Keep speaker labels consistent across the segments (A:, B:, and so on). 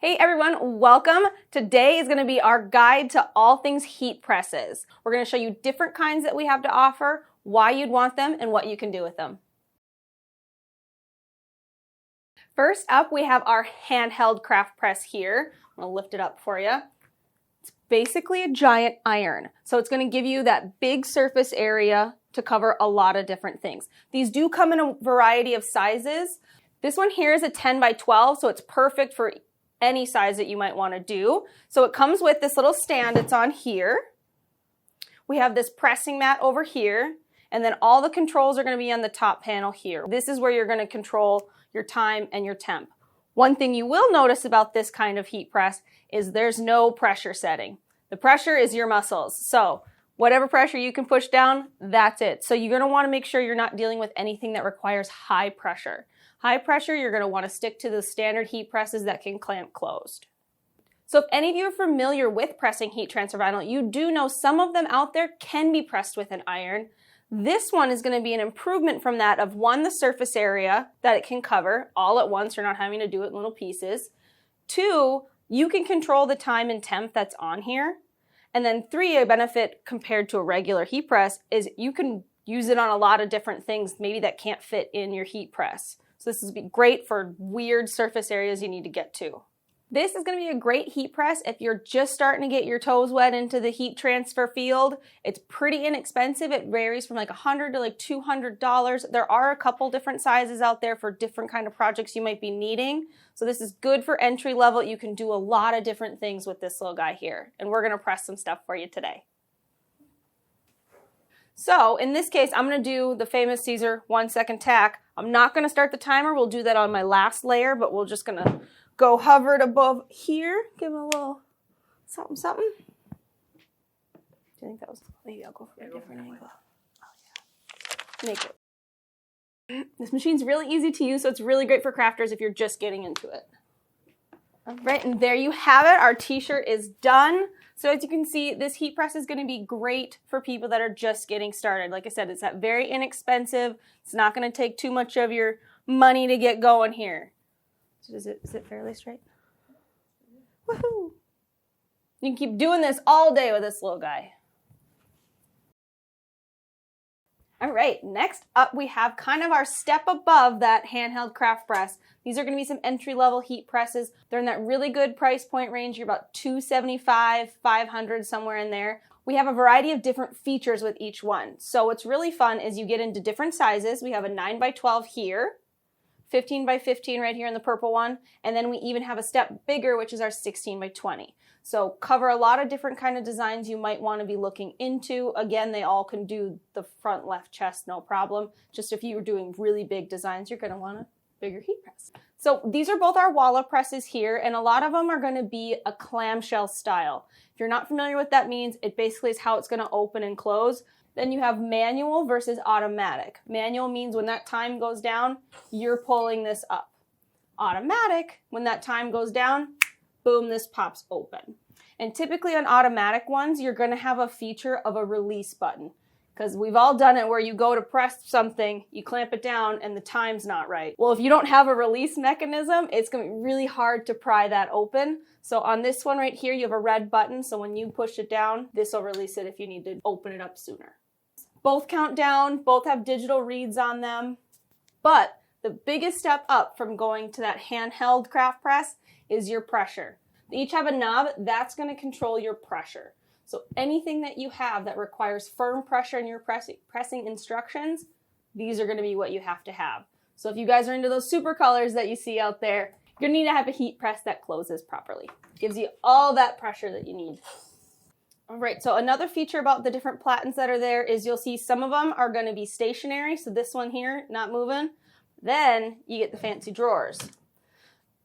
A: Hey everyone, welcome. Today is going to be our guide to all things heat presses. We're going to show you different kinds that we have to offer, why you'd want them, and what you can do with them. First up, we have our handheld craft press here. I'm going to lift it up for you. It's basically a giant iron, so it's going to give you that big surface area to cover a lot of different things. These do come in a variety of sizes. This one here is a 10 by 12, so it's perfect for any size that you might want to do. So it comes with this little stand. It's on here. We have this pressing mat over here, and then all the controls are going to be on the top panel here. This is where you're going to control your time and your temp. One thing you will notice about this kind of heat press is there's no pressure setting. The pressure is your muscles. So whatever pressure you can push down, that's it. So you're going to want to make sure you're not dealing with anything that requires high pressure. High pressure, you're going to want to stick to the standard heat presses that can clamp closed. So if any of you are familiar with pressing heat transfer vinyl, you do know some of them out there can be pressed with an iron. This one is going to be an improvement from that of one, the surface area that it can cover all at once. You're not having to do it in little pieces. Two, you can control the time and temp that's on here. And then three, a benefit compared to a regular heat press is you can use it on a lot of different things maybe that can't fit in your heat press. So this is great for weird surface areas you need to get to. This is going to be a great heat press if you're just starting to get your toes wet into the heat transfer field. It's pretty inexpensive. It varies from like $100 to like $200. There are a couple different sizes out there for different kind of projects you might be needing. So this is good for entry level. You can do a lot of different things with this little guy here. And we're going to press some stuff for you today. So in this case, I'm going to do the famous Caesar 1 second tack. I'm not going to start the timer. We'll do that on my last layer, but we're just going to go hover it above here. Give it a little something, something. Do you think that was, maybe I'll go for a different angle. Oh yeah. Make it. This machine's really easy to use, so it's really great for crafters if you're just getting into it. All right, and there you have it. Our t-shirt is done. So as you can see, this heat press is going to be great for people that are just getting started. Like I said, it's very inexpensive. It's not going to take too much of your money to get going here. So is it fairly straight? Woohoo! You can keep doing this all day with this little guy. All right, next up we have kind of our step above that handheld craft press. These are going to be some entry-level heat presses. They're in that really good price point range. You're about $275, $500, somewhere in there. We have a variety of different features with each one. So what's really fun is you get into different sizes. We have a 9 by 12 here, 15 by 15 right here in the purple one, and then we even have a step bigger, which is our 16 by 20. So cover a lot of different kind of designs you might want to be looking into. Again, they all can do the front left chest, no problem. Just if you were doing really big designs, you're going to want a bigger heat press. So these are both our wallop presses here, and a lot of them are going to be a clamshell style. If you're not familiar with what that means, it basically is how it's going to open and close. Then you have manual versus automatic. Manual means when that time goes down, you're pulling this up. Automatic, when that time goes down, boom, this pops open. And typically on automatic ones, you're going to have a feature of a release button. Because we've all done it where you go to press something, you clamp it down, and the time's not right. Well, if you don't have a release mechanism, it's going to be really hard to pry that open. So on this one right here, you have a red button, so when you push it down, this will release it if you need to open it up sooner. Both count down, both have digital reads on them, but the biggest step up from going to that handheld craft press is your pressure. They each have a knob that's going to control your pressure. So anything that you have that requires firm pressure in your pressing instructions, these are going to be what you have to have. So if you guys are into those super colors that you see out there, you're going to need to have a heat press that closes properly. Gives you all that pressure that you need. All right, so another feature about the different platens that are there is you'll see some of them are going to be stationary. So this one here, not moving. Then you get the fancy drawers.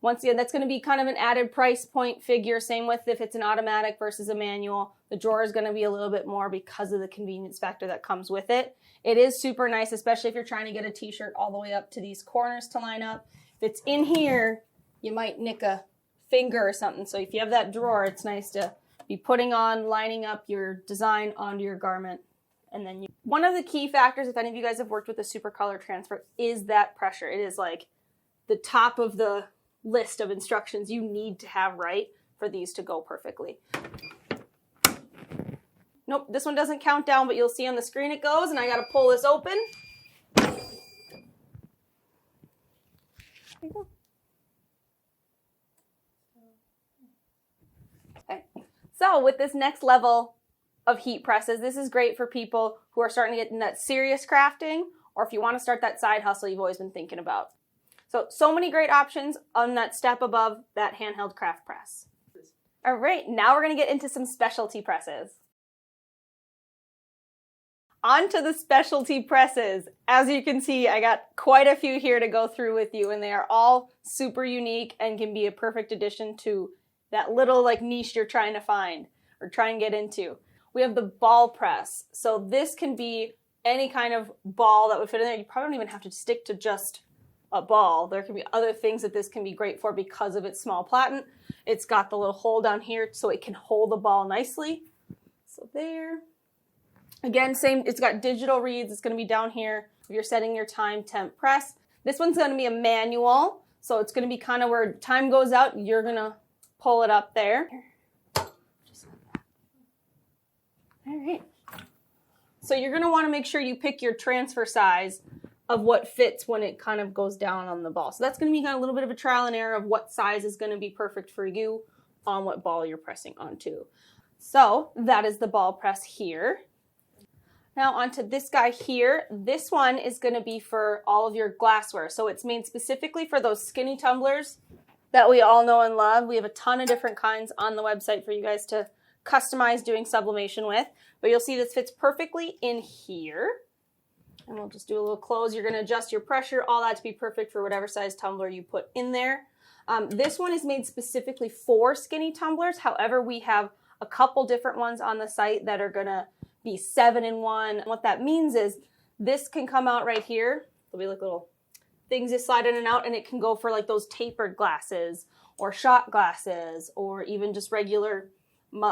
A: Once again, that's going to be kind of an added price point figure. Same with if it's an automatic versus a manual. The drawer is going to be a little bit more because of the convenience factor that comes with it. It is super nice, especially if you're trying to get a t-shirt all the way up to these corners to line up. If it's in here, you might nick a finger or something. So if you have that drawer, it's nice to be putting on, lining up your design onto your garment. And then one of the key factors, if any of you guys have worked with a super color transfer, is that pressure. It is like the top of the list of instructions you need to have right for these to go perfectly. Nope, this one doesn't count down, but you'll see on the screen it goes, and I gotta pull this open. There you go. Okay. So with this next level of heat presses, this is great for people who are starting to get in that serious crafting, or if you want to start that side hustle you've always been thinking about. So many great options on that step above that handheld craft press. All right, now we're going to get into some specialty presses. On to the specialty presses. As you can see, I got quite a few here to go through with you, and they are all super unique and can be a perfect addition to that little like niche you're trying to find or try and get into. We have the ball press. So this can be any kind of ball that would fit in there. You probably don't even have to stick to just a ball. There can be other things that this can be great for because of its small platen. It's got the little hole down here so it can hold the ball nicely. So there. Again, same, it's got digital reads. It's going to be down here if you're setting your time temp press. This one's going to be a manual. So it's going to be kind of where time goes out, you're going to pull it up there. All right. So you're going to want to make sure you pick your transfer size of what fits when it kind of goes down on the ball. So that's going to be kind of a little bit of a trial and error of what size is going to be perfect for you on what ball you're pressing onto. So that is the ball press here. Now onto this guy here. This one is going to be for all of your glassware. So it's made specifically for those skinny tumblers that we all know and love. We have a ton of different kinds on the website for you guys to customize doing sublimation with, but you'll see this fits perfectly in here. And we'll just do a little close. You're going to adjust your pressure, all that to be perfect for whatever size tumbler you put in there. This one is made specifically for skinny tumblers. However, we have a couple different ones on the site that are going to be 7-in-1. What that means is this can come out right here. There'll be like little things that slide in and out, and it can go for like those tapered glasses or shot glasses or even just regular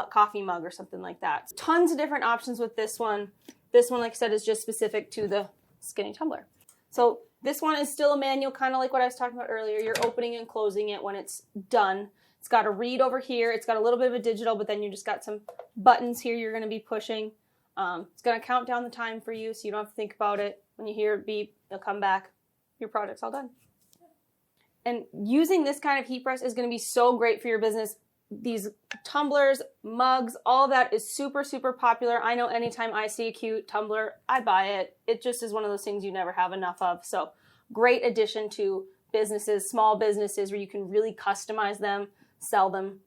A: coffee mug or something like that. Tons of different options with this one. This one, like I said, is just specific to the skinny tumbler. So this one is still a manual, kind of like what I was talking about earlier. You're opening and closing it when it's done. It's got a read over here. It's got a little bit of a digital, but then you just got some buttons here you're going to be pushing. It's going to count down the time for you, so you don't have to think about it. When you hear it beep, it'll come back. Your project's all done. And using this kind of heat press is going to be so great for your business. These tumblers, mugs, all of that is super, super popular. I know anytime I see a cute tumbler, I buy it. It just is one of those things you never have enough of. So great addition to businesses, small businesses where you can really customize them, sell them.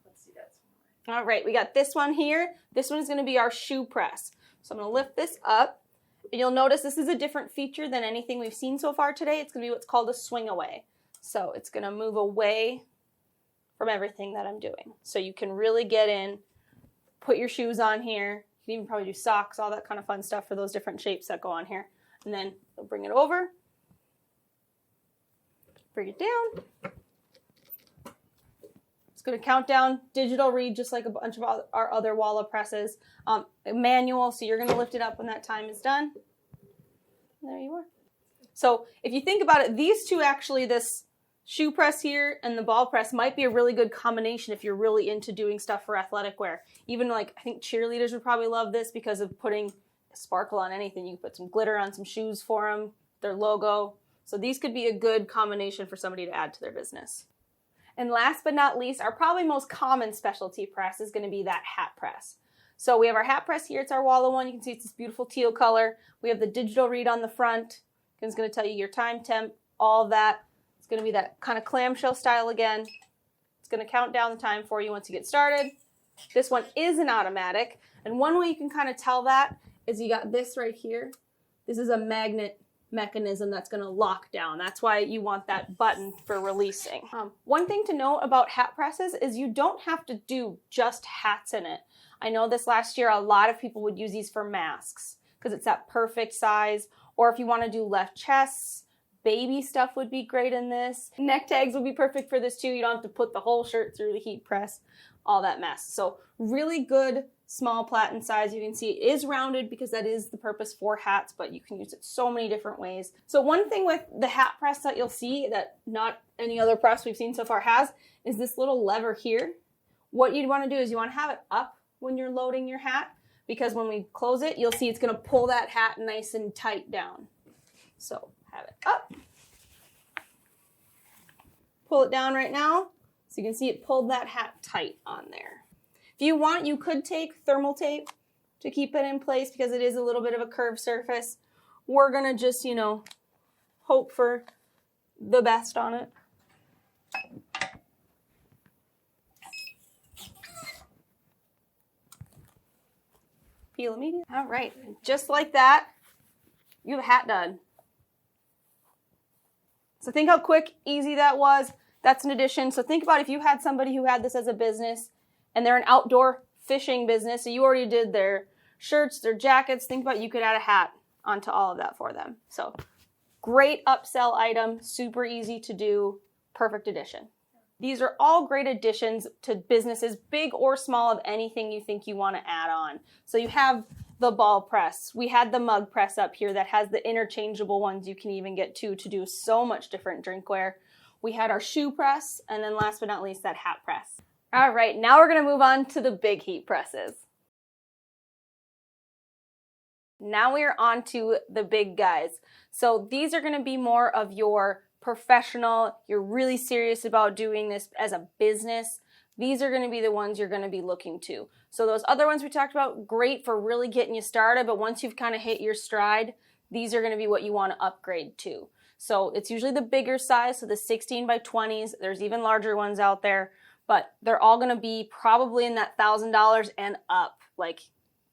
A: Let's see that. All right, we got this one here. This one is going to be our shoe press. So I'm going to lift this up. And you'll notice this is a different feature than anything we've seen so far today. It's going to be what's called a swing away. So it's going to move away from everything that I'm doing. So you can really get in, put your shoes on here. You can even probably do socks, all that kind of fun stuff for those different shapes that go on here. And then you'll bring it over, bring it down. It's going to count down, digital read, just like a bunch of our other Walla presses. Manual, so you're going to lift it up when that time is done. There you are. So if you think about it, these two actually, this shoe press here and the ball press might be a really good combination if you're really into doing stuff for athletic wear. Even like, I think cheerleaders would probably love this because of putting sparkle on anything. You can put some glitter on some shoes for them, their logo. So these could be a good combination for somebody to add to their business. And last but not least, our probably most common specialty press is going to be that hat press. So we have our hat press here. It's our Walla one. You can see it's this beautiful teal color. We have the digital read on the front. It's going to tell you your time, temp, all of that. It's going to be that kind of clamshell style again. It's going to count down the time for you once you get started. This one is an automatic. And one way you can kind of tell that is you got this right here. This is a magnet mechanism that's going to lock down. That's why you want that button for releasing. One thing to note about hat presses is you don't have to do just hats in it. I know this last year a lot of people would use these for masks because it's that perfect size. Or if you want to do left chests, baby stuff would be great in this. Neck tags would be perfect for this too. You don't have to put the whole shirt through the heat press, all that mess. So really good small platen size. You can see it is rounded because that is the purpose for hats, but you can use it so many different ways. So one thing with the hat press that you'll see that not any other press we've seen so far has is this little lever here. What you'd want to do is you want to have it up when you're loading your hat, because when we close it, you'll see it's going to pull that hat nice and tight down. So have it up. Pull it down right now. So you can see it pulled that hat tight on there. If you want, you could take thermal tape to keep it in place because it is a little bit of a curved surface. We're going to just, hope for the best on it. Peel immediately. All right, just like that, you have a hat done. So think how quick, easy that was. That's an addition. So think about if you had somebody who had this as a business and they're an outdoor fishing business, so you already did their shirts, their jackets. Think about you could add a hat onto all of that for them. So great upsell item, super easy to do, perfect addition. These are all great additions to businesses, big or small, of anything you think you want to add on. So you have the ball press. We had the mug press up here that has the interchangeable ones you can even get to do so much different drinkware. We had our shoe press, and then last but not least, that hat press. All right, now we're going to move on to the big heat presses. Now we are on to the big guys. So these are going to be more of your professional, you're really serious about doing this as a business. These are going to be the ones you're going to be looking to. So those other ones we talked about, great for really getting you started, but once you've kind of hit your stride, these are going to be what you want to upgrade to. So it's usually the bigger size, so the 16 by 20s. There's even larger ones out there, but they're all going to be probably in that $1,000 and up. Like,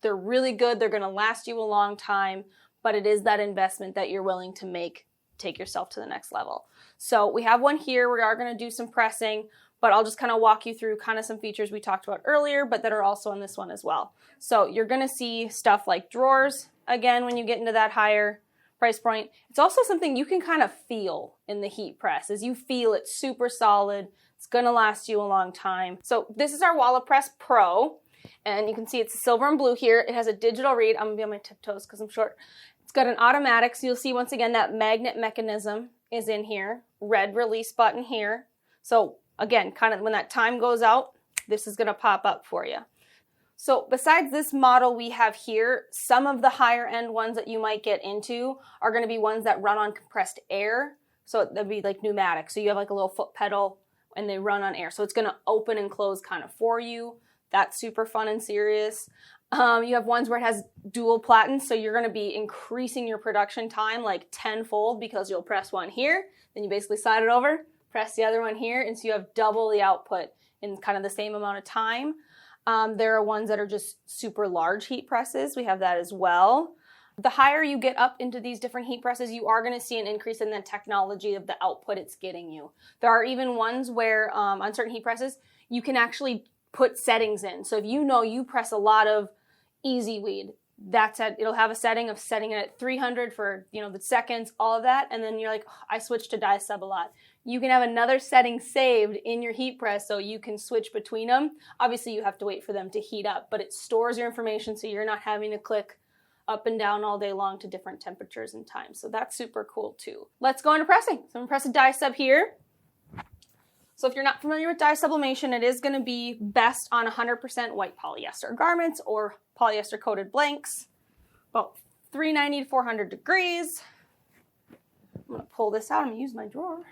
A: they're really good. They're going to last you a long time, but it is that investment that you're willing to make, take yourself to the next level. So we have one here. We are going to do some pressing, but I'll just kind of walk you through kind of some features we talked about earlier, but that are also in this one as well. So you're going to see stuff like drawers, again, when you get into that higher price point. It's also something you can kind of feel in the heat press. As you feel it's super solid, it's going to last you a long time. So this is our Wallapress Pro, and you can see it's silver and blue here. It has a digital read. I'm going to be on my tiptoes because I'm short. It's got an automatic, so you'll see once again that magnet mechanism is in here. Red release button here. So again, kind of when that time goes out, this is going to pop up for you. So besides this model we have here, some of the higher end ones that you might get into are going to be ones that run on compressed air. So that'd be like pneumatic. So you have like a little foot pedal and they run on air. So it's going to open and close kind of for you. That's super fun and serious. You have ones where it has dual platen. So you're going to be increasing your production time like tenfold because you'll press one here. Then you basically slide it over, press the other one here. And so you have double the output in kind of the same amount of time. There are ones that are just super large heat presses. We have that as well. The higher you get up into these different heat presses, you are going to see an increase in the technology of the output it's getting you. There are even ones where on certain heat presses, you can actually put settings in. So if you know you press a lot of easy weed, it'll have a setting of setting it at 300 for the seconds, all of that, and then you're like, oh, I switched to dye sub a lot. You can have another setting saved in your heat press so you can switch between them. Obviously, you have to wait for them to heat up, but it stores your information so you're not having to click up and down all day long to different temperatures and times. So that's super cool too. Let's go into pressing. So I'm going to press a dye sub here. So if you're not familiar with dye sublimation, it is going to be best on 100% white polyester garments or polyester coated blanks, about 390 to 400 degrees. I'm going to pull this out. I'm going to use my drawer.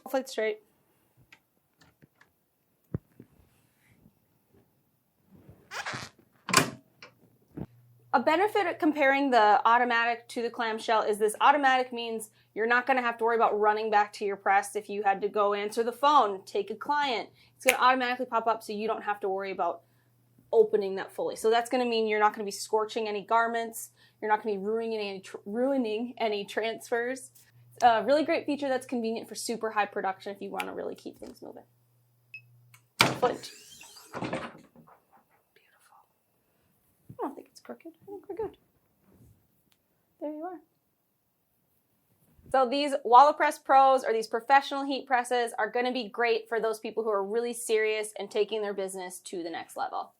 A: Hopefully it's straight. A benefit of comparing the automatic to the clamshell is this automatic means you're not going to have to worry about running back to your press if you had to go answer the phone, take a client. It's going to automatically pop up so you don't have to worry about opening that fully. So that's going to mean you're not going to be scorching any garments. You're not going to be ruining any transfers. It's a really great feature that's convenient for super high production if you want to really keep things moving. Flint. I don't think it's crooked. I think we're good. There you are. So these Wallapress Pros or these professional heat presses are going to be great for those people who are really serious and taking their business to the next level.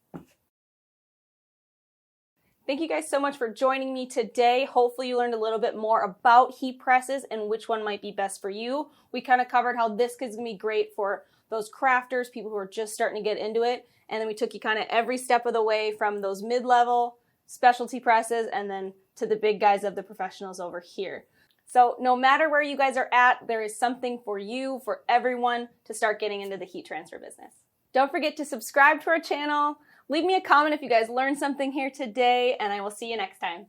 A: Thank you guys so much for joining me today. Hopefully you learned a little bit more about heat presses and which one might be best for you. We kind of covered how this is going to be great for those crafters, people who are just starting to get into it. And then we took you kind of every step of the way from those mid-level specialty presses and then to the big guys of the professionals over here. So no matter where you guys are at, there is something for you, for everyone to start getting into the heat transfer business. Don't forget to subscribe to our channel. Leave me a comment if you guys learned something here today, and I will see you next time.